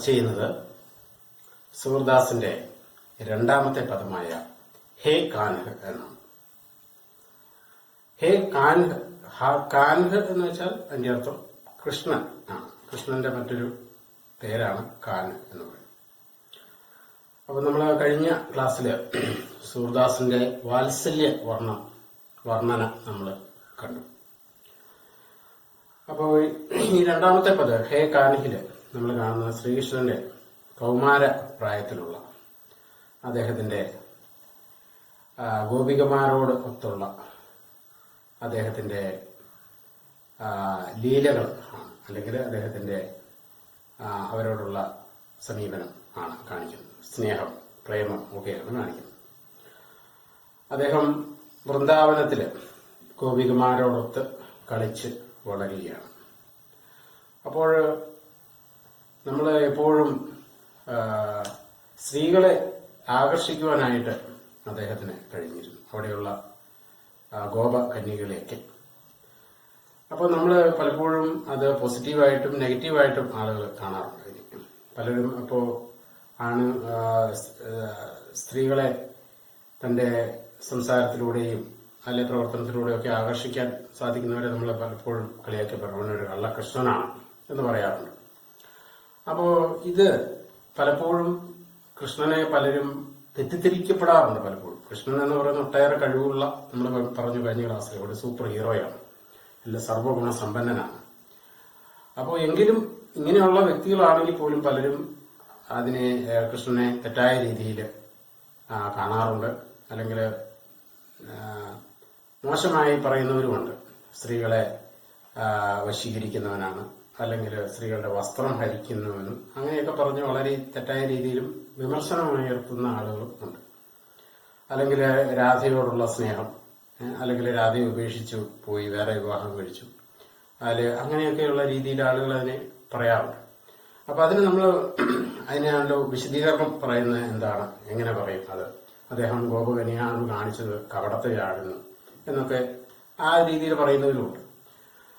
ചെയ്യുന്നത് സൂർദാസിന്റെ രണ്ടാമത്തെ പദമായ ഹേ കാൻഹ് എന്നാണ്. ഹേ കാൻഹ്, കാൻഹ് എന്ന് വെച്ചാൽ അതിന്റെ അർത്ഥം കൃഷ്ണൻ ആണ്. കൃഷ്ണന്റെ മറ്റൊരു പേരാണ് കാൻഹ് എന്ന് പറയുന്നത്. അപ്പൊ നമ്മൾ കഴിഞ്ഞ ക്ലാസ്സില് സൂർദാസിന്റെ വാത്സല്യ വർണ്ണന നമ്മൾ കണ്ടു. അപ്പോൾ ഈ രണ്ടാമത്തെ പദം ഹേ കാൻഹില് നമ്മൾ കാണുന്ന ശ്രീകൃഷ്ണന്റെ കൗമാര പ്രായത്തിലുള്ള അദ്ദേഹത്തിന്റെ ഗോപികമാരോട് ഒത്തുള്ള അദ്ദേഹത്തിന്റെ ലീലകൾ അല്ലെങ്കിൽ അദ്ദേഹത്തിന്റെ അവരോടുള്ള സമീപനം ആണ് കാണിക്കുന്നത്. സ്നേഹം, പ്രേമം ഒക്കെയാണ് കാണിക്കുന്നത്. അദ്ദേഹം വൃന്ദാവനത്തില് ഗോപികമാരോടൊത്ത് കളിച്ച് വളരുകയാണ്. അപ്പോൾ നമ്മൾ എപ്പോഴും സ്ത്രീകളെ ആകർഷിക്കുവാനായിട്ട് അദ്ദേഹത്തിന് കഴിഞ്ഞിരുന്നു, അവിടെയുള്ള ഗോപ കന്യകളെയൊക്കെ. അപ്പോൾ നമ്മൾ പലപ്പോഴും അത് പോസിറ്റീവായിട്ടും നെഗറ്റീവായിട്ടും ആളുകൾ കാണാറുണ്ടായിരിക്കും. പലരും അപ്പോൾ ആണ് സ്ത്രീകളെ തന്റെ സംസാരത്തിലൂടെയും അല്ലെ പ്രവർത്തനത്തിലൂടെയൊക്കെ ആകർഷിക്കാൻ സാധിക്കുന്നവരെ നമ്മൾ പലപ്പോഴും കളിയാക്കി പറയുന്ന ഒരു കള്ളകൃഷ്ണനാണ് എന്ന് പറയാറുണ്ട്. അപ്പോ ഇത് പലപ്പോഴും കൃഷ്ണനെ പലരും തെറ്റിദ്ധരിക്കപ്പെടാറുണ്ട്. പലപ്പോഴും കൃഷ്ണൻ എന്ന് പറയുന്ന ഒട്ടേറെ കഴിവുള്ള, നമ്മൾ പറഞ്ഞു കഴിഞ്ഞ ക്ലാസ്സിൽ, ഒരു സൂപ്പർ ഹീറോയാണ്, അല്ല സർവ്വഗുണ സമ്പന്നനാണ്. അപ്പോൾ എങ്കിലും ഇങ്ങനെയുള്ള വ്യക്തികളാണെങ്കിൽ പോലും പലരും അതിനെ കൃഷ്ണനെ തെറ്റായ രീതിയിൽ കാണാറുണ്ട്, അല്ലെങ്കിൽ മോശമായി പറയുന്നവരുമുണ്ട്. സ്ത്രീകളെ വശീകരിക്കുന്നവനാണ്, അല്ലെങ്കിൽ സ്ത്രീകളുടെ വസ്ത്രം ഹരിക്കുന്നവനും, അങ്ങനെയൊക്കെ പറഞ്ഞ് വളരെ തെറ്റായ രീതിയിലും വിമർശനമുയർത്തുന്ന ആളുകളും ഉണ്ട്. അല്ലെങ്കിൽ രാധയോടുള്ള സ്നേഹം, അല്ലെങ്കിൽ രാധയെ ഉപേക്ഷിച്ചു പോയി വേറെ വിവാഹം കഴിച്ചു, അങ്ങനെയൊക്കെയുള്ള രീതിയിൽ ആളുകൾ അതിനെ പറയാറുണ്ട്. അപ്പൊ അതിന് നമ്മൾ അതിനാണല്ലോ വിശദീകരണം പറയുന്നത് എന്താണ്, എങ്ങനെ പറയും അത്, അദ്ദേഹം ഗോപകന്യാണെന്ന് കാണിച്ചത് കപടത്തെയാടുന്നു എന്നൊക്കെ ആ രീതിയിൽ പറയുന്നവരുമുണ്ട്.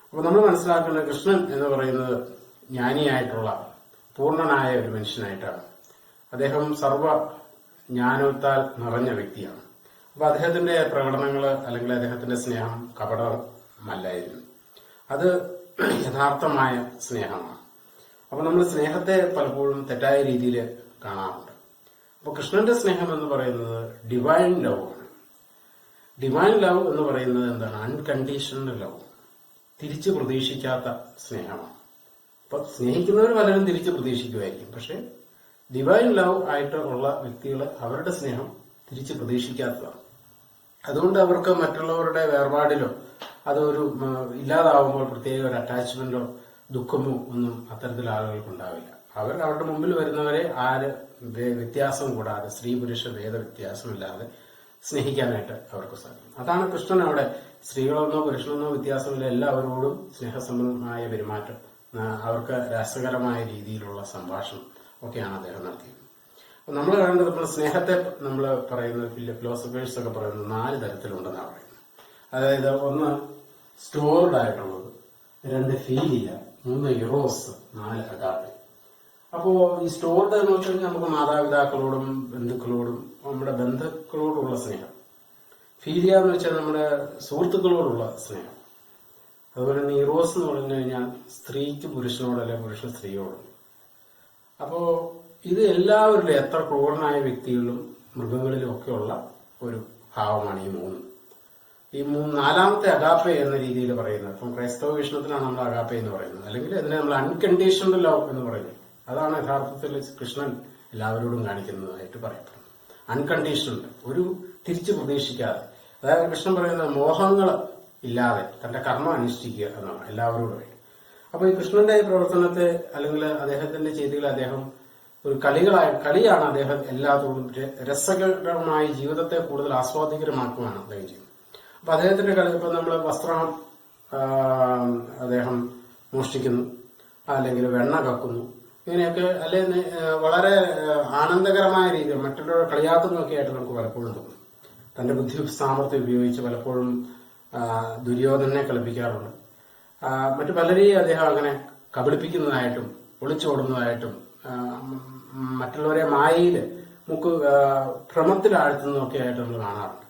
അപ്പൊ നമ്മൾ മനസ്സിലാക്കേണ്ടത് കൃഷ്ണൻ എന്ന് പറയുന്നത് ജ്ഞാനിയായിട്ടുള്ള പൂർണ്ണനായ ഒരു മനുഷ്യനായിട്ടാണ്. അദ്ദേഹം സർവ ജ്ഞാനത്താൽ നിറഞ്ഞ വ്യക്തിയാണ്. അപ്പൊ അദ്ദേഹത്തിന്റെ പ്രകടനങ്ങൾ അല്ലെങ്കിൽ അദ്ദേഹത്തിന്റെ സ്നേഹം കപടമല്ലായിരുന്നു, അത് യഥാർത്ഥമായ സ്നേഹമാണ്. അപ്പൊ നമ്മൾ സ്നേഹത്തെ പലപ്പോഴും തെറ്റായ രീതിയിൽ കാണാറുണ്ട്. അപ്പൊ കൃഷ്ണന്റെ സ്നേഹം എന്ന് പറയുന്നത് ഡിവൈൻ ലവ് ആണ്. ഡിവൈൻ ലവ് എന്ന് പറയുന്നത് എന്താണ്? അൺകണ്ടീഷണൽ ലവ്, തിരിച്ചു പ്രതീക്ഷിക്കാത്ത സ്നേഹമാണ്. അപ്പൊ സ്നേഹിക്കുന്നവർ പലരും തിരിച്ചു പ്രതീക്ഷിക്കുമായിരിക്കും, പക്ഷെ ഡിവൈൻ ലവ് ആയിട്ട് ഉള്ള വ്യക്തികൾ അവരുടെ സ്നേഹം തിരിച്ചു പ്രതീക്ഷിക്കാത്തതാണ്. അതുകൊണ്ട് അവർക്ക് മറ്റുള്ളവരുടെ വേർപാടിലോ അതൊരു ഇല്ലാതാവുമ്പോൾ പ്രത്യേക ഒരു അറ്റാച്ച്മെന്റോ ദുഃഖമോ ഒന്നും അത്തരത്തിൽ ആളുകൾക്ക് ഉണ്ടാവില്ല. അവർ അവരുടെ മുമ്പിൽ വരുന്നവരെ വ്യത്യാസം കൂടാതെ, സ്ത്രീ പുരുഷ ഭേദ വ്യത്യാസമില്ലാതെ സ്നേഹിക്കാനായിട്ട് അവർക്ക് സാധിക്കും. അതാണ് കൃഷ്ണൻ അവിടെ സ്ത്രീകളെന്നോ പുരുഷനെന്നോ വ്യത്യാസമില്ല, എല്ലാവരോടും സ്നേഹസമ്പന്നമായ പെരുമാറ്റം, അവർക്ക് രസകരമായ രീതിയിലുള്ള സംഭാഷണം ഒക്കെയാണ് അദ്ദേഹം നടത്തിയത്. അപ്പൊ നമ്മൾ കാണേണ്ടത്, ഇപ്പോൾ സ്നേഹത്തെ നമ്മൾ പറയുന്നത് ഫിലോസഫേഴ്സ് ഒക്കെ പറയുന്നത് 4 തരത്തിലുണ്ടെന്നാണ് പറയുന്നത്. അതായത് 1 സ്റ്റോർഡ് ആയിട്ടുള്ളത്, 2 ഫീലിയ, 3 ഇറോസ്, 4 അഗാപ്പെ. അപ്പോ ഈ സ്റ്റോർഡ് എന്ന് വെച്ച് കഴിഞ്ഞാൽ നമുക്ക് മാതാപിതാക്കളോടും ബന്ധുക്കളോടും നമ്മുടെ ബന്ധുക്കളോടുള്ള സ്നേഹം. ഫീലിയ എന്ന് വെച്ചാൽ നമ്മുടെ സുഹൃത്തുക്കളോടുള്ള സ്നേഹം. അതുപോലെ തന്നെ ഇറോസ് എന്ന് പറഞ്ഞു കഴിഞ്ഞാൽ സ്ത്രീക്ക് പുരുഷനോട്, അല്ലെങ്കിൽ പുരുഷൻ സ്ത്രീയോടും. അപ്പോ ഇത് എല്ലാവരിലും, എത്ര ക്രൂരനായ വ്യക്തികളിലും മൃഗങ്ങളിലും ഒക്കെയുള്ള ഒരു ഭാവമാണ് ഈ 3. ഈ 4ാമത്തെ അഗാപ്പെ എന്ന രീതിയിൽ പറയുന്നത്, ഇപ്പം ക്രൈസ്തവ വീക്ഷണത്തിലാണ് നമ്മൾ അഗാപ്പെ എന്ന് പറയുന്നത്, അല്ലെങ്കിൽ അതിനെ നമ്മൾ അൺകണ്ടീഷണൽ ലവ് എന്ന് പറയുന്നത്. അതാണ് യഥാർത്ഥത്തിൽ കൃഷ്ണൻ എല്ലാവരോടും കാണിക്കുന്നതായിട്ട് പറയപ്പെടുന്നത്. അൺകണ്ടീഷണൽ, ഒരു തിരിച്ചു പ്രതീക്ഷിക്കാതെ. അതായത് കൃഷ്ണൻ പറയുന്നത് മോഹങ്ങൾ ഇല്ലാതെ തന്റെ കർമ്മം അനുഷ്ഠിക്കുക എന്നാണ് എല്ലാവരോടും. അപ്പൊ ഈ കൃഷ്ണന്റെ പ്രവർത്തനത്തെ അല്ലെങ്കിൽ അദ്ദേഹത്തിന്റെ ചെയ്തികൾ അദ്ദേഹം ഒരു കളിയാണ് അദ്ദേഹം എല്ലാത്തോടും രസകരമായ ജീവിതത്തെ കൂടുതൽ ആസ്വാദികരമാക്കുവാണ് അദ്ദേഹം ചെയ്യുന്നത്. അപ്പൊ അദ്ദേഹത്തിന്റെ കളി, ഇപ്പൊ നമ്മൾ വസ്ത്രം അദ്ദേഹം മോഷ്ടിക്കുന്നു, അല്ലെങ്കിൽ വെണ്ണ കക്കുന്നു, ഇങ്ങനെയൊക്കെ അല്ലെ വളരെ ആനന്ദകരമായ രീതിയിൽ മറ്റുള്ളവരെ കളിയാക്കുന്നതൊക്കെ ആയിട്ട് നമുക്ക് പലപ്പോഴും തോന്നും. തന്റെ ബുദ്ധി സാമർത്ഥ്യം ഉപയോഗിച്ച് പലപ്പോഴും ദുര്യോധനെ കളിപ്പിക്കാറുണ്ട്. മറ്റു പലരെയും അദ്ദേഹം അങ്ങനെ കബളിപ്പിക്കുന്നതായിട്ടും ഒളിച്ചോടുന്നതായിട്ടും മറ്റുള്ളവരെ മായയിൽ ഭ്രമത്തിൽ ആഴ്ത്തുന്നതൊക്കെ ആയിട്ട് നമ്മൾ കാണാറുണ്ട്.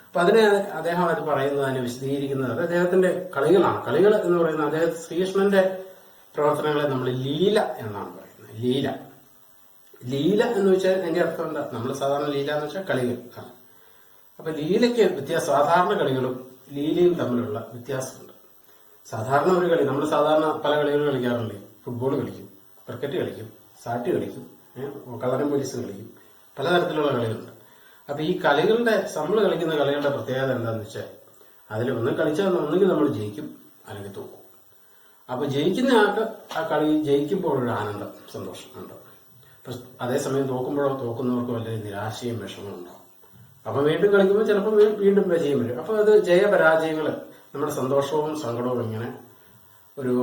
അപ്പൊ അതിനെ അദ്ദേഹം അത് പറയുന്നത്, അതിനെ വിശദീകരിക്കുന്നത് അദ്ദേഹത്തിന്റെ കളികളാണ്. കളികൾ എന്ന് പറയുന്നത് അദ്ദേഹം ശ്രീകൃഷ്ണന്റെ പ്രവർത്തനങ്ങളെ നമ്മൾ ലീല എന്നാണ് പറയുന്നത്. ലീല ലീല എന്ന് വെച്ചാൽ അതിന്റെ അർത്ഥം എന്താ? നമ്മൾ സാധാരണ ലീല എന്ന് വെച്ചാൽ കളികൾ ആണ്. അപ്പൊ ലീലയ്ക്ക് സാധാരണ കളികളും ലീലയും തമ്മിലുള്ള വ്യത്യാസമുണ്ട്. സാധാരണ ഒരു കളി, നമ്മൾ സാധാരണ പല കളികൾ കളിക്കാറുണ്ട്. ഫുട്ബോൾ കളിക്കും, ക്രിക്കറ്റ് കളിക്കും, സാറ്റ് കളിക്കും, കള്ളനും പോലീസും കളിക്കും, പലതരത്തിലുള്ള കളികളുണ്ട്. അപ്പൊ ഈ കളികളുടെ നമ്മൾ കളിക്കുന്ന കളികളുടെ പ്രത്യേകത എന്താണെന്ന് വെച്ചാൽ അതിൽ ഒന്നെങ്കിൽ നമ്മൾ ജയിക്കും, അല്ലെങ്കിൽ തോക്കും. അപ്പൊ ജയിക്കുന്ന ആൾക്ക് ആ കളി ജയിക്കുമ്പോഴൊരു ആനന്ദം, സന്തോഷം ഉണ്ടാവും. അതേസമയം തോക്കുന്നവർക്ക് വലിയ നിരാശയും വിഷമവും ഉണ്ടാവും. അപ്പൊ വീണ്ടും കളിക്കുമ്പോൾ ചിലപ്പോൾ വീണ്ടും വിജയം വരും. അപ്പൊ അത് ജയപരാജയങ്ങള് നമ്മുടെ സന്തോഷവും സങ്കടവും ഇങ്ങനെ ഒരു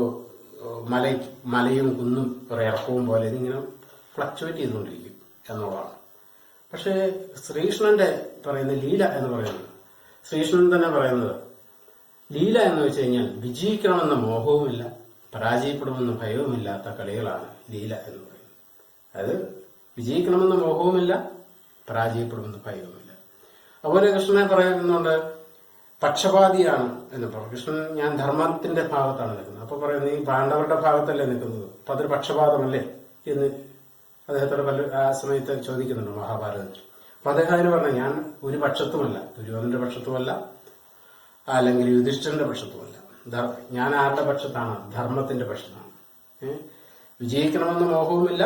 മലയും കുന്നും ഒരു ഇറക്കവും പോലെ ഇതിങ്ങനെ ഫ്ലക്ച്വേറ്റ് ചെയ്തുകൊണ്ടിരിക്കും എന്നുള്ളതാണ്. പക്ഷേ ശ്രീകൃഷ്ണന്റെ പറയുന്ന ലീല എന്ന് പറയുന്നത്, ശ്രീകൃഷ്ണൻ തന്നെ പറയുന്നത് ലീല എന്ന് വെച്ച് കഴിഞ്ഞാൽ വിജയിക്കണമെന്ന മോഹവുമില്ല, പരാജയപ്പെടുമെന്ന ഭയവുമില്ലാത്ത കളികളാണ് ലീല എന്ന് പറയുന്നത്. അത് വിജയിക്കണമെന്ന മോഹവുമില്ല, പരാജയപ്പെടുമെന്ന ഭയവുമില്ല. അതുപോലെ കൃഷ്ണനെ പറയുന്നുണ്ട് പക്ഷപാതിയാണ് എന്ന് പറയും. കൃഷ്ണൻ ഞാൻ ധർമ്മത്തിന്റെ ഭാഗത്താണ് നിൽക്കുന്നത്. അപ്പൊ പറയുന്നത് ഈ പാണ്ഡവരുടെ ഭാഗത്തല്ലേ നിൽക്കുന്നത്, അപ്പൊ അതൊരു പക്ഷപാതമല്ലേ എന്ന് അദ്ദേഹത്തോട് ആ സമയത്ത് ചോദിക്കുന്നുണ്ട് മഹാഭാരതത്തിൽ. അപ്പൊ അദ്ദേഹം അതിന് പറഞ്ഞു ഞാൻ ഒരു പക്ഷത്തുമല്ല, ദുര്യോധനന്റെ പക്ഷത്തുമല്ല, അല്ലെങ്കിൽ യുധിഷ്ഠിരന്റെ പക്ഷത്തുമല്ല. ഞാൻ ആരുടെ പക്ഷത്താണ്? ധർമ്മത്തിന്റെ പക്ഷത്താണ്. വിജയിക്കണമെന്ന മോഹവുമില്ല,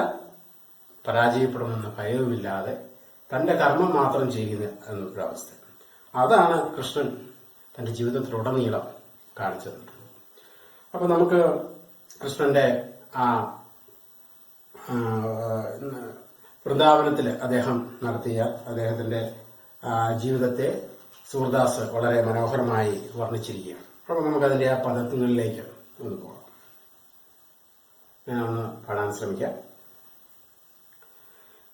പരാജയപ്പെടുമെന്ന ഭയവുമില്ലാതെ തന്റെ കർമ്മം മാത്രം ചെയ്യുന്ന എന്നൊരവസ്ഥ. അതാണ് കൃഷ്ണൻ തന്റെ ജീവിതത്തിലുടനീളം കാണിച്ചു തന്നിട്ടുള്ളത്. അപ്പൊ നമുക്ക് കൃഷ്ണന്റെ ആ വൃന്ദാവനത്തില് അദ്ദേഹം നടത്തിയ അദ്ദേഹത്തിന്റെ ജീവിതത്തെ സൂർദാസ് വളരെ മനോഹരമായി വർണ്ണിച്ചിരിക്കുകയാണ്. അപ്പൊ നമുക്കതിന്റെ ആ പദങ്ങളിലേക്ക് ഒന്ന് പോകാം. ഞാൻ ഒന്ന് പാടാൻ ശ്രമിക്കാം.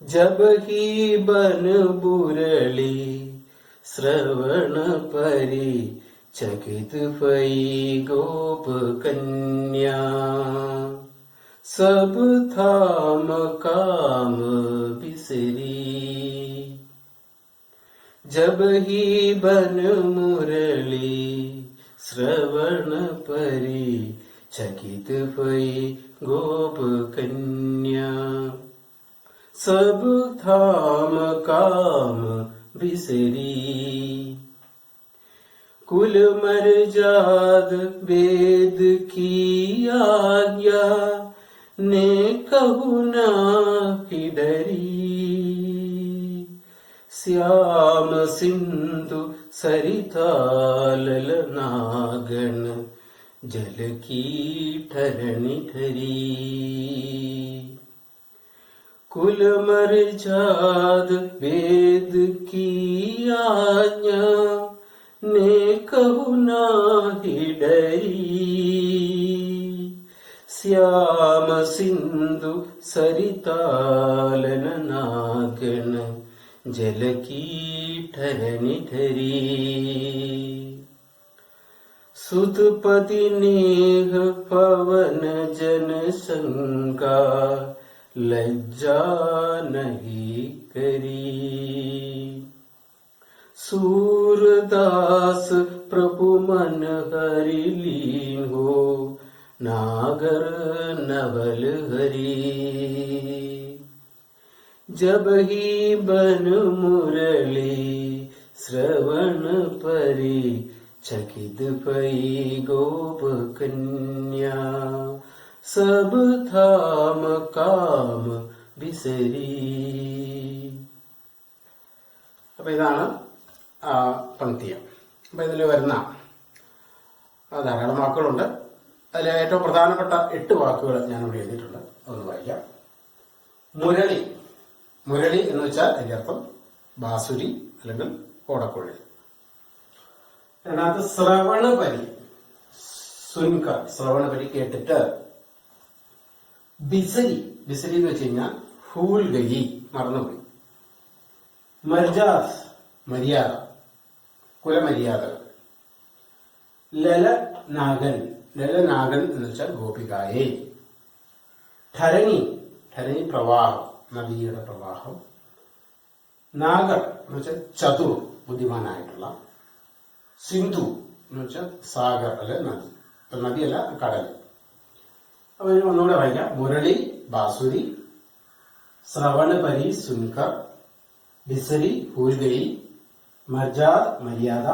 जब ही बन बुरली श्रवण परी चकित भई गोप कन्या सब थाम काम बिसरी जब ही बन मुरली श्रवण परी चकित भई गोप कन्या सब थाम काम बिसरी कुल मर्जाद वेद की आज्ञा ने कहु ना ही डरी श्याम सिंधु सरिता ललनागन जल की ठरनी ठरी कुल मर्जाद वेद की आज्ञा ने कहु नाही डरी श्याम सिंधु सरितालन नागन जल की ठरनी ठरी सुतपति नेह पवन जन संगा लज्जा नहीं करी सूरदास प्रभु मन हरि लीन हो नागर नवल हरी जब ही बन मुरली श्रवण परी चकित भई गोप कन्या सब थाम काम बिसरी. അപ്പൊ ഇതാണ് പങ്ക്തിയം. അപ്പൊ ഇതിൽ വരുന്ന ധാരാളം വാക്കുകളുണ്ട്. അതിൽ ഏറ്റവും പ്രധാനപ്പെട്ട 8 വാക്കുകൾ ഞാനിവിടെ എഴുതിയിട്ടുണ്ട്. അതൊന്ന് വായിക്കാം. മുരളി. മുരളി എന്ന് വെച്ചാൽ അതിന്റെ അർത്ഥം ബാസുരി അല്ലെങ്കിൽ ഓടക്കുഴൽ. അതിനകത്ത് ശ്രവണപരി, സുൻകർ, ശ്രവണപരി കേട്ടിട്ട്. ബിസരി, ബിസരി എന്ന് വെച്ച് കഴിഞ്ഞാൽ ഭൂൽ ഗയി, മറന്നുപോയി. മർജാസ്, മര്യാദ, കുലമര്യാദകൾ. ലലനാഗൻ, ലലനാഗൻ എന്ന് വെച്ചാൽ ഗോപികായെ. ധരണി, ധരണി പ്രവാഹം, നദിയുടെ പ്രവാഹം. നാഗർ എന്ന് വെച്ചാൽ ചതുർ, ബുദ്ധിമാനായിട്ടുള്ള. സിന്ധു എന്ന് വെച്ചാൽ സാഗർ അല്ലെ നദി, നദിയല്ല കടൽ. അപ്പൊ ഒന്നുകൂടെ വായിക്കാം. മുരളി ബാസുരി, ശ്രവണ പരി സുൻകർ, ബിസരി ഭൂൽഗയി, മർജാർ മര്യാദ,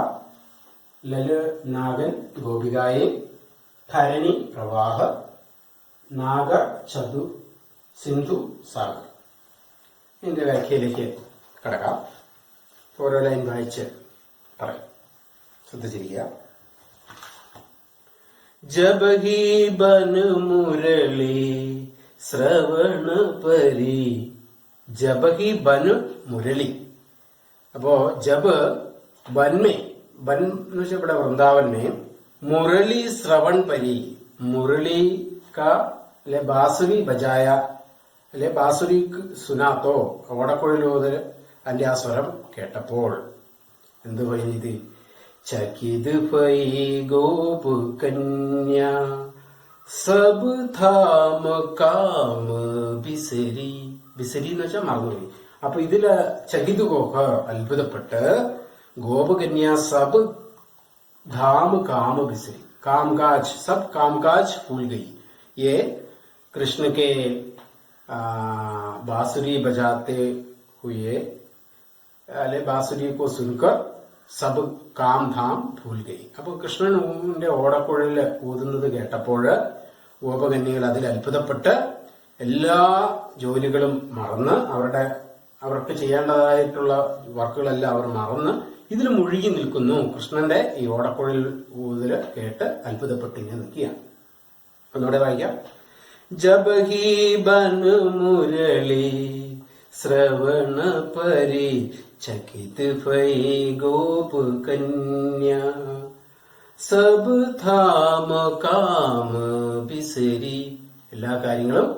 ലല് നാഗൻ ഗോപികായെ, ധരണി പ്രവാഹ, നാഗർ ചതു, സിന്ധു സാഗർ. ഇതിന്റെ വ്യാഖ്യയിലേക്ക് കടക്കാം. ഓരോ ലൈൻ വായിച്ച് പറയാം, ശ്രദ്ധിച്ചിരിക്കുക. ജബ് ഹി ബൻ മുരളി ശ്രവണ പരി. ജബ് ഹി ബൻ മുരളി. അപ്പോ ജബ് ബൻമേ, ബൻ എന്ന് വെച്ചാൽ ഇവിടെ വൃന്ദാവൻ में മുരളി ശ്രവൺ പരി, മുരളി का അല്ലെ ബാസുരി ബജായ അല്ലെ ബാസുരി സുനാത്തോ, ഓടക്കുഴലൂതൽ അതിന്റെ ആ സ്വരം കേട്ടപ്പോൾ എന്ത് പറയുന്നത്? ചകിത് ഭൈ ഗോപ കന്യ സബ് ധാമ കാമ ബിസരി. ബിസരി എന്ന് വെച്ചാൽ മറന്നുപോയി. അപ്പൊ ഇതില് ചകിത് ഗോപ അത്ഭുതപ്പെട്ട്, ഗോപകന്യ സബ് ധാമ കാമ बिसरी, कामकाज सब कामकाज भूल गई. ये कृष्ण के बांसुरी बजाते हुए अले बांसुरी को सुनकर सब काम धाम भूल गई. അപ്പൊ കൃഷ്ണന്റെ ഓടക്കുഴലില് ഊതുന്നത് കേട്ടപ്പോൾ ഗോപകന്യകൾ അതിൽ അത്ഭുതപ്പെട്ട് എല്ലാ ജോലികളും മറന്ന്, അവർക്ക് ചെയ്യേണ്ടതായിട്ടുള്ള വർക്കുകളെല്ലാം അവർ മറന്ന് ഇതിൽ മുഴുകി നിൽക്കുന്നു. കൃഷ്ണന്റെ ഈ ഓടക്കുഴൽ ഊതല് കേട്ട് അത്ഭുതപ്പെട്ട് ഇങ്ങനെ നിൽക്കുകയാണ്. ഒന്നുകൂടെ വായിക്കാം. ജബ് ഹി ബൻ മുരളി ശ്രവണ പരി ചകിത് ഭൈ ഗോപ കന്യ സബ് ധാമ കാമ ബിസരി. എല്ലാ കാര്യങ്ങളും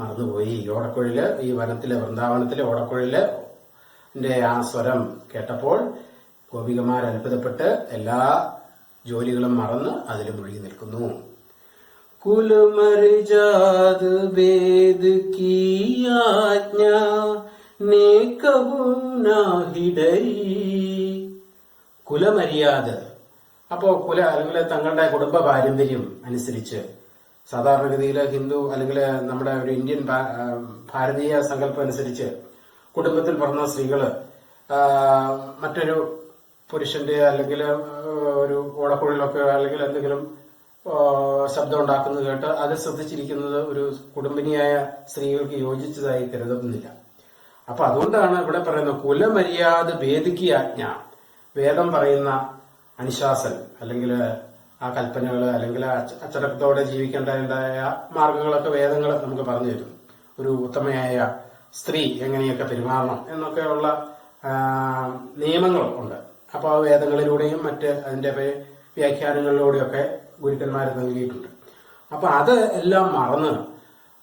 മറന്നുപോയി. ഓടക്കുഴല്, ഈ വനത്തിലെ വൃന്ദാവനത്തിലെ ഓടക്കുഴല് ആ സ്വരം കേട്ടപ്പോൾ ഗോപികമാർ അത്ഭുതപ്പെട്ട് എല്ലാ ജോലികളും മറന്ന് അതിൽ മുഴുകി നിൽക്കുന്നു. കുലമർജാദ് വേദ് കീ ആജ്ഞ നേ കബൂ നാഹി ഡരി. കുലമര്യാദ, അപ്പോ കുല അല്ലെങ്കിൽ തങ്ങളുടെ കുടുംബ പാരമ്പര്യം അനുസരിച്ച്, സാധാരണഗതിയിൽ ഹിന്ദു അല്ലെങ്കിൽ നമ്മുടെ ഒരു ഇന്ത്യൻ ഭാരതീയ സങ്കല്പം അനുസരിച്ച് കുടുംബത്തിൽ പറഞ്ഞ സ്ത്രീകള് മറ്റൊരു പുരുഷന്റെ അല്ലെങ്കിൽ ഒരു ഓടക്കുഴലൊക്കെ അല്ലെങ്കിൽ എന്തെങ്കിലും ശബ്ദം ഉണ്ടാക്കുന്നത് കേട്ട് അത് ശ്രദ്ധിച്ചിരിക്കുന്നത് ഒരു കുടുംബിനിയായ സ്ത്രീകൾക്ക് യോജിച്ചതായി കരുതുന്നില്ല. അപ്പൊ അതുകൊണ്ടാണ് ഇവിടെ പറയുന്നത് കുലമര്യാദ വേദിക്ക് ആജ്ഞ. വേദം പറയുന്ന അനുശാസൻ അല്ലെങ്കിൽ ആ കൽപ്പനകൾ അല്ലെങ്കിൽ അച്ചടക്കത്തോടെ ജീവിക്കേണ്ടതായ മാർഗങ്ങളൊക്കെ വേദങ്ങൾ നമുക്ക് പറഞ്ഞു തരുന്നു. ഒരു ഉത്തമയായ സ്ത്രീ എങ്ങനെയൊക്കെ പെരുമാറണം എന്നൊക്കെയുള്ള നിയമങ്ങളും ഉണ്ട്. അപ്പൊ ആ വേദങ്ങളിലൂടെയും മറ്റ് അതിന്റെ വ്യാഖ്യാനങ്ങളിലൂടെയൊക്കെ ഗുരുക്കന്മാർ നൽകിയിട്ടുണ്ട്. അപ്പൊ അത് എല്ലാം മറന്ന്,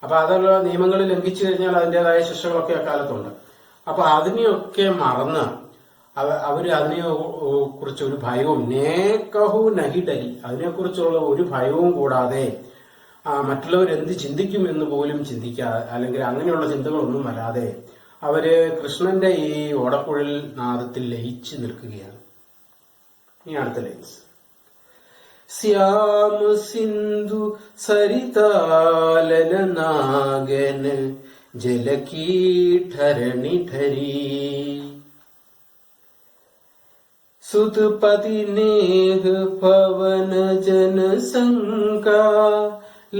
അപ്പൊ അതുള്ള നിയമങ്ങൾ ലംഘിച്ചു കഴിഞ്ഞാൽ അതിൻ്റെതായ ശിക്ഷകളൊക്കെ അക്കാലത്തുണ്ട്. അപ്പൊ അതിനെയൊക്കെ മറന്ന് അവര് അതിനെ കുറിച്ച് ഒരു ഭയവും നേക്കഹു നഹിഡരി, അതിനെക്കുറിച്ചുള്ള ഒരു ഭയവും കൂടാതെ മറ്റുള്ളവർ എന്ത് ചിന്തിക്കും എന്ന് പോലും ചിന്തിക്കാതെ അല്ലെങ്കിൽ അങ്ങനെയുള്ള ചിന്തകളൊന്നും വരാതെ അവര് കൃഷ്ണന്റെ ഈ ഓടക്കുഴൽ നാദത്തിൽ ലയിച്ചു നിൽക്കുകയാണ്. ഇനി അടുത്ത ലൈൻസ്. ശ്യാമ സിന്ധു സരിതാലന നാഗൻ ജലകീ ഠരണി ഠരി സുതപതി നേഹ പവന ജന സംകാ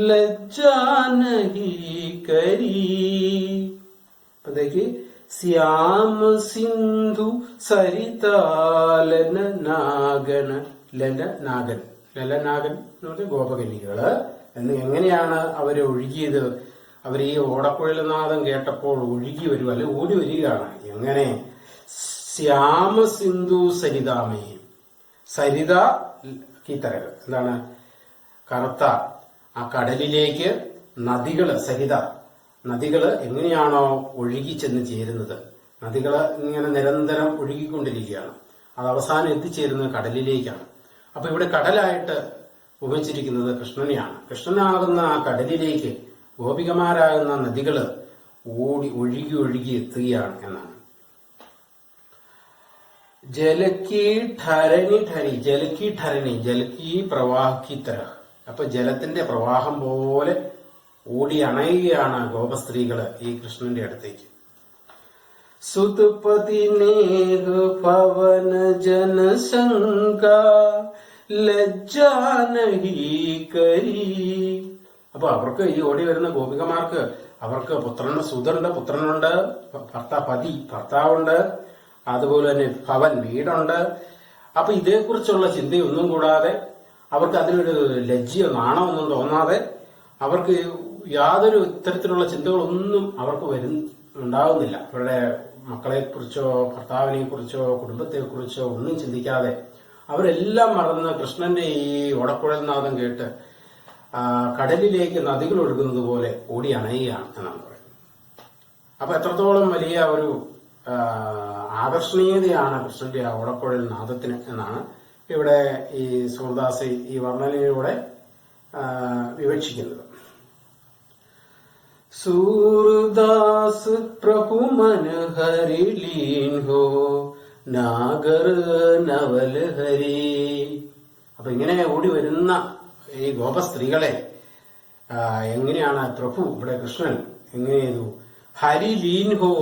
ലജ്ജാ നഹി കരി. അപ്പൊ देखिए, ശ്യാമ സിന്ധു സരിതാലന നാഗൻ, ലലനാഗൻ, ലലനാഗൻ എന്ന് പറഞ്ഞ ഗോപകന്യകള് എന്ന് എങ്ങനെയാണ് അവര് ഒഴുകിയത്? അവർ ഈ ഓടക്കുഴൽനാദം കേട്ടപ്പോൾ ഒഴുകി വരിക അല്ലെ ഓടി വരികയാണ്. എങ്ങനെ? ശ്യാമ സിന്ധു സരിതാമേ, സരിത കീത്തരകൾ എന്താണ്? കറുത്ത ആ കടലിലേക്ക് നദികള്, സരിത നദികള് എങ്ങനെയാണോ ഒഴുകി ചെന്ന് ചേരുന്നത്, നദികള് ഇങ്ങനെ നിരന്തരം ഒഴുകിക്കൊണ്ടിരിക്കുകയാണ്. അത് അവസാനം എത്തിച്ചേരുന്നത് കടലിലേക്കാണ്. അപ്പൊ ഇവിടെ കടലായിട്ട് ഉപയോഗിച്ചിരിക്കുന്നത് കൃഷ്ണനെയാണ്. കൃഷ്ണനാകുന്ന ആ കടലിലേക്ക് ഗോപികമാരാകുന്ന നദികള് ഒഴുകി എത്തുകയാണ് എന്നാണ്. ജലക്കി ഠരണി ഠരി ജലക്കി ഠരണി ജലക്കി പ്രവാഹി തരഹ്. അപ്പൊ ജലത്തിന്റെ പ്രവാഹം പോലെ ഓടി അണയുകയാണ് ഗോപസ്ത്രീകള് ഈ കൃഷ്ണന്റെ അടുത്തേക്ക്. സുതുപതി നേഹ പവന ജനസംഗ ലജ്ജാനഹി കരി. അപ്പൊ അവർക്ക് ഈ ഓടി വരുന്ന ഗോപികമാർക്ക് അവർക്ക് പുത്രനുണ്ട്, ഭർത്താവുണ്ട്, അതുപോലെ തന്നെ ഭവൻ വീടുണ്ട്. അപ്പൊ ഇതേക്കുറിച്ചുള്ള ചിന്തയൊന്നും കൂടാതെ അവർക്ക് അതിനൊരു ലജ്ജയോ നാണമൊന്നും തോന്നാതെ അവർക്ക് യാതൊരു ഇത്തരത്തിലുള്ള ചിന്തകളൊന്നും അവർക്ക് ഉണ്ടാകുന്നില്ല. അവരുടെ മക്കളെ കുറിച്ചോ ഭർത്താവിനെ കുറിച്ചോ കുടുംബത്തെ കുറിച്ചോ ഒന്നും ചിന്തിക്കാതെ അവരെല്ലാം മറന്ന് കൃഷ്ണന്റെ ഈ ഓടക്കുഴൽ നാദം കേട്ട് കടലിലേക്ക് നദികൾ ഒഴുകുന്നത് പോലെ ഓടി അണയുകയാണ് എന്നാണ് പറയുന്നത്. അപ്പൊ എത്രത്തോളം വലിയ ഒരു ആകർഷണീയതയാണ് കൃഷ്ണന്റെ ആ ഓടക്കുഴൽ നാദത്തിന് എന്നാണ് ഇവിടെ ഈ സൂർദാസ് ഈ വർണ്ണനയിലൂടെ വിവക്ഷിക്കുന്നത്. സൂർദാസ് പ്രഭു മനഹരി ലീൻ ഹോ നാഗർ നവൽ ഹരി. അപ്പൊ ഇങ്ങനെ ഓടി വരുന്ന ഈ ഗോപസ്ത്രീകളെ എങ്ങനെയാണ് പ്രഭു ഇവിടെ കൃഷ്ണൻ എങ്ങനെ ചെയ്തു? ഹരി ലീൻ ഹോ.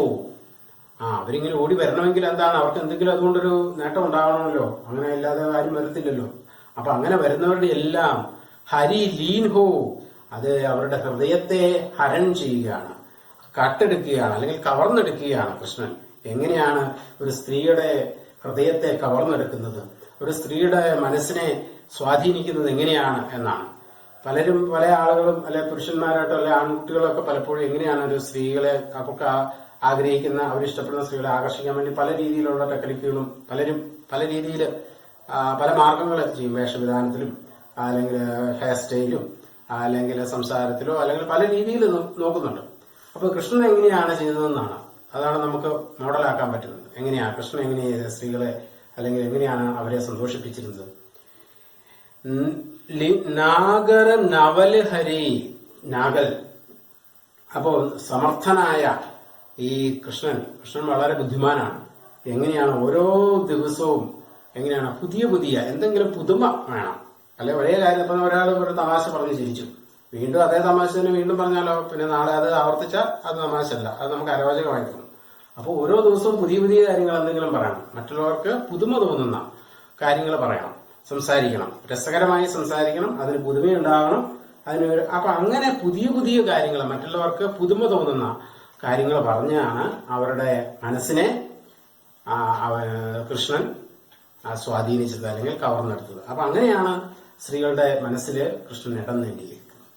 അവരിങ്ങനെ ഓടി വരണമെങ്കിൽ എന്താണ്, അവർക്ക് എന്തെങ്കിലും അതുകൊണ്ടൊരു നേട്ടം ഉണ്ടാവണമല്ലോ, അങ്ങനെ അല്ലാതെ ആരും വരത്തില്ലല്ലോ. അപ്പൊ അങ്ങനെ വരുന്നവരുടെ എല്ലാം ഹരി ലീൻ ഹോ, അത് അവരുടെ ഹൃദയത്തെ ഹരൺ ചെയ്യുകയാണ്, കട്ടെടുക്കുകയാണ്, അല്ലെങ്കിൽ കവർന്നെടുക്കുകയാണ് കൃഷ്ണൻ. എങ്ങനെയാണ് ഒരു സ്ത്രീയുടെ ഹൃദയത്തെ കവർന്നെടുക്കുന്നത്, ഒരു സ്ത്രീയുടെ മനസ്സിനെ സ്വാധീനിക്കുന്നത് എങ്ങനെയാണ് എന്നാണ്. പല ആളുകളും അല്ലെ പുരുഷന്മാരായിട്ടോ അല്ലെ ആൺകുട്ടികളൊക്കെ പലപ്പോഴും എങ്ങനെയാണ് ഒരു സ്ത്രീകളെ അവർക്ക് ആഗ്രഹിക്കുന്ന അവരിഷ്ടപ്പെടുന്ന സ്ത്രീകളെ ആകർഷിക്കാൻ വേണ്ടി പല രീതിയിലുള്ള ടെക്നിക്കുകളും പലരും പല രീതിയിൽ പല മാർഗങ്ങൾ ചെയ്യും. വേഷവിധാനത്തിലും അല്ലെങ്കിൽ ഹെയർ സ്റ്റൈലും അല്ലെങ്കിൽ സംസാരത്തിലോ അല്ലെങ്കിൽ പല രീതിയിൽ നോക്കുന്നുണ്ട്. അപ്പൊ കൃഷ്ണൻ എങ്ങനെയാണ് ചെയ്തതെന്നാണ്, അതാണ് നമുക്ക് മോഡലാക്കാൻ പറ്റുന്നത്. എങ്ങനെയാണ് കൃഷ്ണൻ എങ്ങനെയാണ് സ്ത്രീകളെ അല്ലെങ്കിൽ എങ്ങനെയാണ് അവരെ സന്തോഷിപ്പിച്ചിരുന്നത്. നാഗര നവൽ ഹരി നാഗൽ. അപ്പോ സമർത്ഥനായ ഈ കൃഷ്ണൻ വളരെ ബുദ്ധിമാനാണ്. എങ്ങനെയാണ് ഓരോ ദിവസവും എങ്ങനെയാണ് പുതിയ എന്തെങ്കിലും പുതുമ വേണം. അല്ലെ ഒരേ കാര്യം ഇപ്പൊ ഒരാൾ ഒരു തമാശ പറഞ്ഞ് ചിരിച്ചു, വീണ്ടും അതേ തമാശ തന്നെ വീണ്ടും പറഞ്ഞാലോ പിന്നെ നാളെ അത് ആവർത്തിച്ചാൽ അത് തമാശല്ല, അത് നമുക്ക് അരോചകമായി തോന്നും. അപ്പോൾ ഓരോ ദിവസവും പുതിയ കാര്യങ്ങൾ എന്തെങ്കിലും പറയണം, മറ്റുള്ളവർക്ക് പുതുമ തോന്നുന്ന കാര്യങ്ങൾ പറയണം, സംസാരിക്കണം, രസകരമായി സംസാരിക്കണം, അതിന് പുതുമയുണ്ടാകണം. അപ്പൊ അങ്ങനെ പുതിയ കാര്യങ്ങൾ മറ്റുള്ളവർക്ക് പുതുമ തോന്നുന്ന കാര്യങ്ങൾ പറഞ്ഞാണ് അവരുടെ മനസ്സിനെ കൃഷ്ണൻ സ്വാധീനിച്ചത് അല്ലെങ്കിൽ കവർന്നെടുത്തത്. അപ്പൊ അങ്ങനെയാണ് സ്ത്രീകളുടെ മനസ്സിൽ കൃഷ്ണൻ ഇടം നേടിയിരിക്കുന്നത്.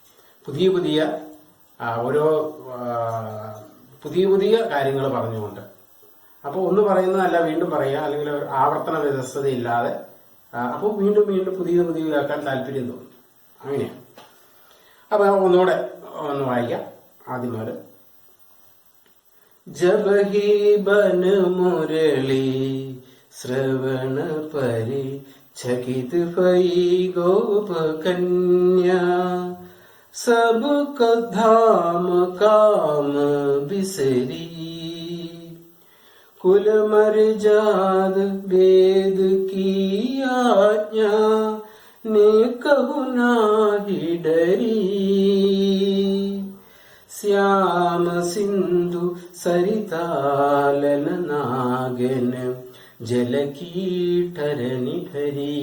പുതിയ കാര്യങ്ങൾ പറഞ്ഞുകൊണ്ട്. അപ്പോൾ ഒന്ന് പറയുന്നതല്ല വീണ്ടും പറയുക, അല്ലെങ്കിൽ ആവർത്തന വ്യവസ്ഥതയില്ലാതെ അപ്പോൾ വീണ്ടും പുതിയതാക്കാൻ താല്പര്യം തോന്നും. അങ്ങനെയാണ്. അപ്പൊ ഒന്നുകൂടെ ഒന്ന് വായിക്കാം ആദ്യം മുതൽ. ജബ് ഹി ബൻ മുരളി ശ്രവണ പരി ചകിത് ഭൈ ഗോപ കന്യാ സബ് കധാം കാം ബിസരി कुल मर्जाद वेद की आज्ञा ने कहु नाही डरी श्याम सिंधु सरितालन नागन जल की ठरनी ठरी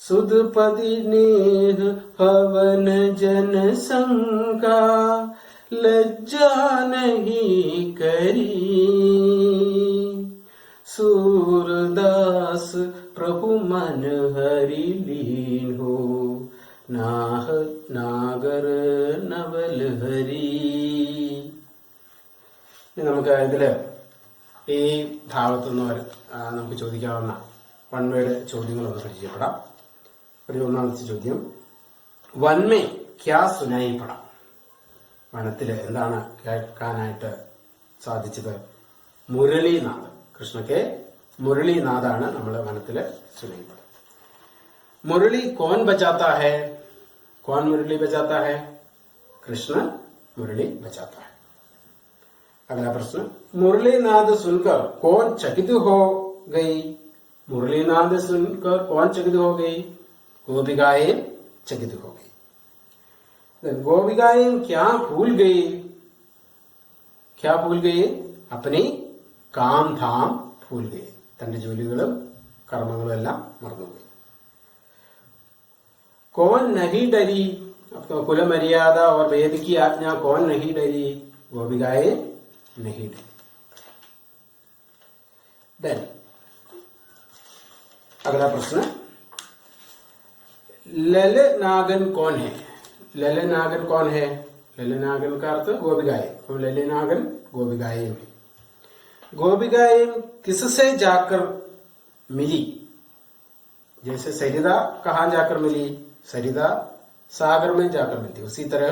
सुधपति नेह पवन जन संका लज्जा नहीं करी सूरदास प्रभु मन हरि लीन हो नागर नवल हरी. നമുക്ക് ഇതില് ഈ ഭാഗത്തുനിന്ന് നമുക്ക് ചോദിക്കാവുന്ന വൺ വേർഡ് ചോദ്യങ്ങളൊന്ന് പരിചയപ്പെടാം. ഒന്നാമത്തെ ചോദ്യം, വന്മേ ക്യാ സുനായി പടാം. വനത്തില് എന്താണ് കേൾക്കാനായിട്ട് സാധിച്ചത്? മുരളീനാഥ്. കൃഷ്ണക്ക് മുരളീനാഥാണ് നമ്മൾ വനത്തില് സുനയിപ്പത്. മുരളി കോൻ ബജാത്ത ഹെ? കോൻ മുരളി ബജാത്ത ഹെ? കൃഷ്ണ मुरली बजाता है। अगला प्रश्न, मुरलीनाद सुनकर कौन चकित हो गई? मुरलीनाद सुनकर कौन चकित हो गई? गोपिकाएं चकित हो गई। गोपिकाएं क्या भूल गई? क्या भूल गई? अपनी काम धाम भूल गई, തന്റെ ജോലികളും കർമ്മങ്ങളും എല്ലാം മറന്നുപോയി. कौन नहीं डरी? अब कुल मर्यादा और वेद की आज्ञा कौन नहीं डरी? गोपिकाएं नहीं डरी. देन अगला प्रश्न, ललनागन कौन है? ललनागन कौन है? ललनागन का अर्थ गोपिकाएं. तो ललनागन गोपिकाएं हुई. गोपिकाएं किससे जाकर मिली? जैसे सरिता कहाँ जाकर मिली? सरिता सागर में जाकर मिलती, उसी तरह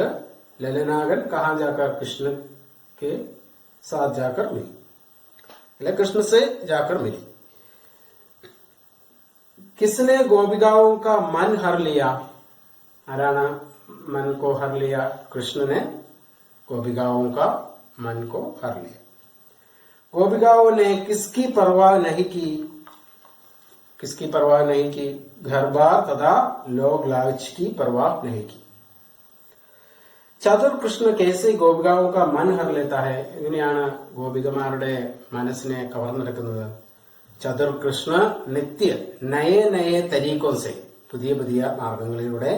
ललनागन कहाँ जाकर? कृष्ण के साथ जाकर मिली, कृष्ण से जाकर मिली. किसने गोपिकाओं का मन हर लिया? आराना मन को हर लिया? कृष्ण ने गोपिकाओं का मन को हर लिया. गोपिकाओं ने किसकी परवाह नहीं की? किसकी परवाह नहीं की? घर बार तथा लोग लालच की परवाह नहीं की. ചതുർ കൃഷ്ണ കേസി ഗോപികാവും കാ മൻ ഹർ ലേതാ ഹൈ? എങ്ങനെയാണ് ഗോപികമാരുടെ മനസ്സിനെ കവർന്നെടുക്കുന്നത്? ചതുർ കൃഷ്ണ നിത്യ നയേ നയേ തരീക്കോ സെ, പുതിയ പുതിയ മാർഗങ്ങളിലൂടെ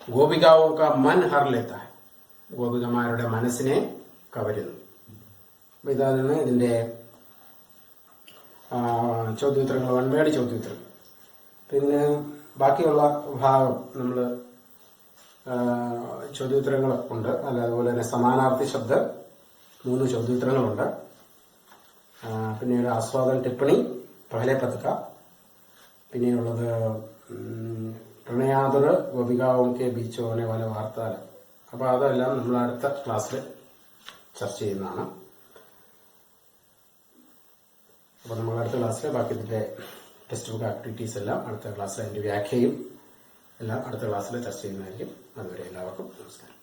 ഗോപികാവും കാ മൻ ഹർ ലേതാ ഹൈ, ഗോപികമാരുടെ മനസ്സിനെ കവരുന്നു. ഇതാണ് ഇതിന്റെ ചോദ്യോത്തരങ്ങൾ, വൺവേഡ് ചോദ്യോത്തരങ്ങൾ. പിന്നെ ബാക്കിയുള്ള ഭാഗം നമ്മൾ ചോദ്യോത്തരങ്ങൾ ഉണ്ട്. അതുപോലെ തന്നെ സമാനാർത്ഥി ശബ്ദ 3 ചോദ്യോത്തരങ്ങളുണ്ട്. പിന്നീട് ആസ്വാദൻ ടിപ്പണി പഹലെ പതുക്ക, പിന്നെയുള്ളത് പ്രണയാതുർ ഗോപികാവും കെ ബീച്ച് ഹോനെ വാല വാർത്താൽ. അപ്പൊ അതെല്ലാം നമ്മൾ അടുത്ത ക്ലാസ്സിൽ ചർച്ച ചെയ്യുന്നതാണ്. അപ്പൊ നമ്മൾ അടുത്ത ക്ലാസ്സിൽ ബാക്കി ഇതിന്റെ ടെക്സ്റ്റ് ബുക്ക് ആക്ടിവിറ്റീസ് എല്ലാം അടുത്ത ക്ലാസ്സിൽ, അതിന്റെ വ്യാഖ്യയും എല്ലാം അടുത്ത ക്ലാസ്സിൽ ചർച്ച ചെയ്യുന്നതായിരിക്കും. അതുവരെ എല്ലാവർക്കും നമസ്കാരം.